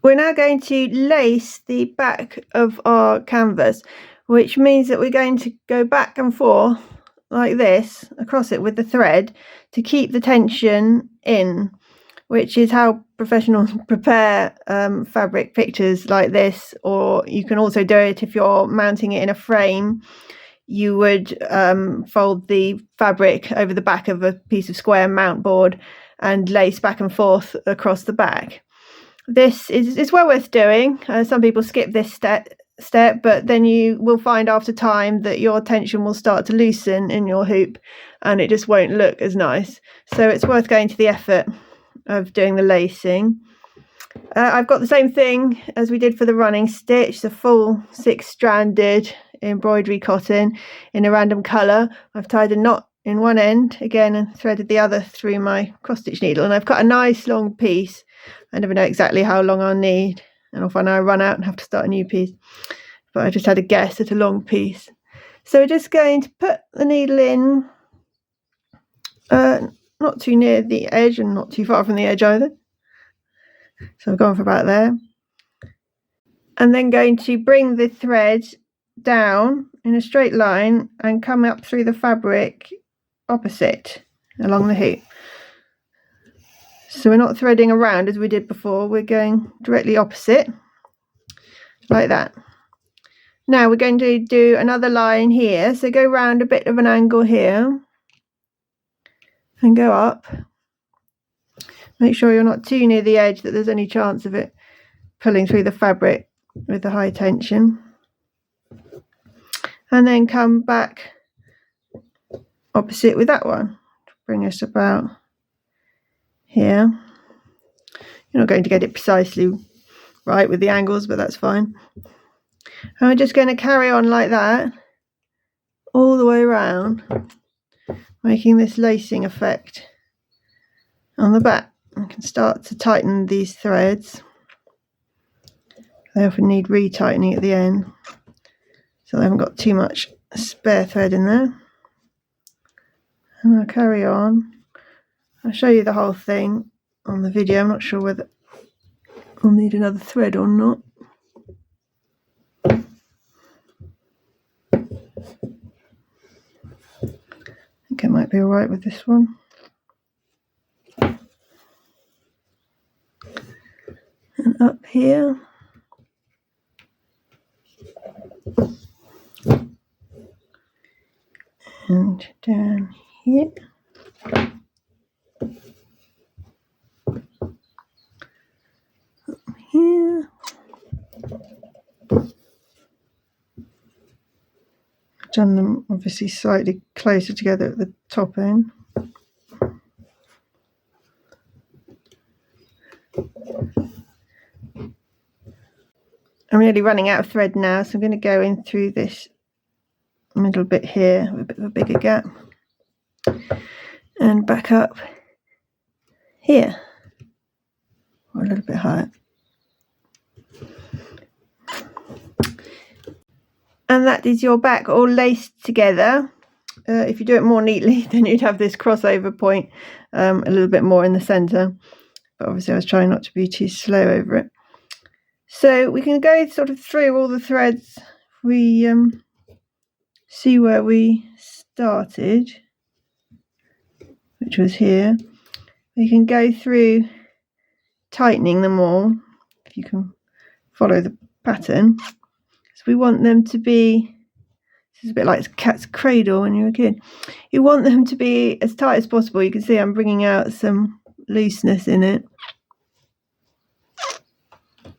We're now going to lace the back of our canvas, which means that we're going to go back and forth like this across it with the thread to keep the tension in, which is how professionals prepare fabric pictures like this. Or you can also do it if you're mounting it in a frame. You would fold the fabric over the back of a piece of square mount board and lace back and forth across the back. This is well worth doing. Some people skip this step, but then you will find after time that your tension will start to loosen in your hoop and it just won't look as nice. So it's worth going to the effort of doing the lacing. I've got the same thing as we did for the running stitch, the full 6-stranded embroidery cotton in a random colour. I've tied a knot in one end again and threaded the other through my cross stitch needle, and I've cut a nice long piece. I never know exactly how long I'll need, and often I run out and have to start a new piece, but I just had a guess at a long piece. So we're just going to put the needle in, not too near the edge and not too far from the edge either. So I've gone for about there. And then going to bring the thread down in a straight line and come up through the fabric opposite along the hoop. So we're not threading around as we did before, we're going directly opposite, like that. Now we're going to do another line here, so go round a bit of an angle here and go up. Make sure you're not too near the edge that there's any chance of it pulling through the fabric with the high tension. And then come back opposite with that one, bring us about here. You're not going to get it precisely right with the angles, but that's fine. And we're just going to carry on like that all the way around, making this lacing effect on the back. I can start to tighten these threads. They often need retightening at the end, so I haven't got too much spare thread in there. And I'll carry on. I'll show you the whole thing on the video. I'm not sure whether I'll need another thread or not. I think it might be alright with this one. And up here. And down here. Up here. I've done them obviously slightly closer together at the top end. I'm really running out of thread now, so I'm going to go in through this middle bit here with a bit of a bigger gap and back up here, or a little bit higher. And that is your back all laced together. If you do it more neatly, then you'd have this crossover point a little bit more in the centre, but obviously I was trying not to be too slow over it. So we can go sort of through all the threads. We see where we started, which was here. We can go through tightening them all, if you can follow the pattern. So we want them to be, this is a bit like cat's cradle when you're a kid. You want them to be as tight as possible. You can see I'm bringing out some looseness in it.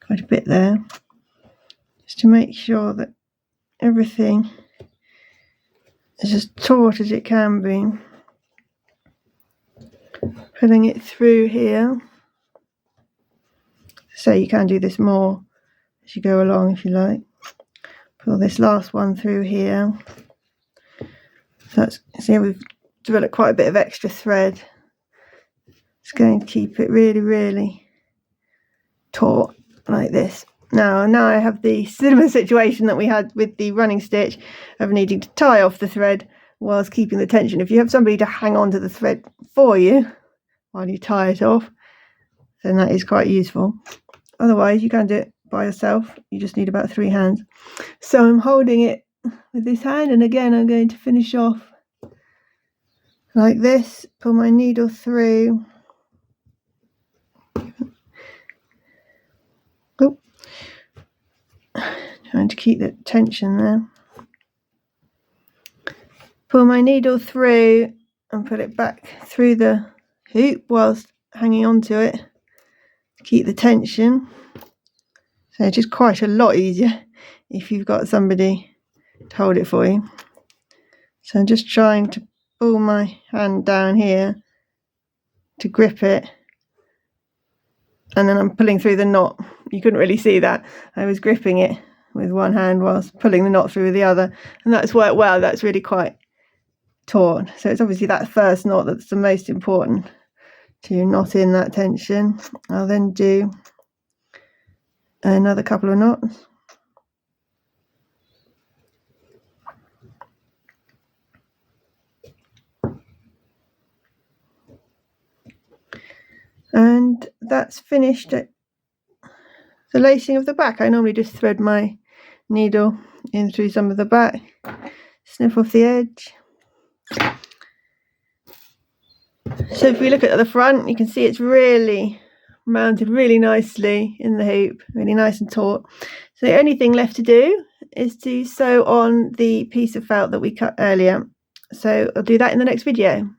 Quite a bit there, just to make sure that everything is as taut as it can be. Pulling it through here. So you can do this more as you go along if you like. Pull this last one through here. So that's, see, we've developed quite a bit of extra thread. It's going to keep it really, really taut like this. Now I have the similar situation that we had with the running stitch of needing to tie off the thread whilst keeping the tension. If you have somebody to hang on to the thread for you while you tie it off, then that is quite useful. Otherwise you can do it by yourself, you just need about 3 hands. So I'm holding it with this hand, and again I'm going to finish off like this, pull my needle through. Oh, trying to keep the tension there. Pull my needle through and put it back through the hoop whilst hanging on to it to keep the tension. So it's just quite a lot easier if you've got somebody to hold it for you. So I'm just trying to pull my hand down here to grip it, and then I'm pulling through the knot. You couldn't really see that. I was gripping it with one hand whilst pulling the knot through with the other, and that's worked well. That's really quite taut. So it's obviously that first knot that's the most important, to knot in that tension. I'll then do another couple of knots. And that's finished the lacing of the back. I normally just thread my needle in through some of the back, snip off the edge. So if we look at the front, you can see it's really mounted really nicely in the hoop, really nice and taut. So the only thing left to do is to sew on the piece of felt that we cut earlier. So I'll do that in the next video.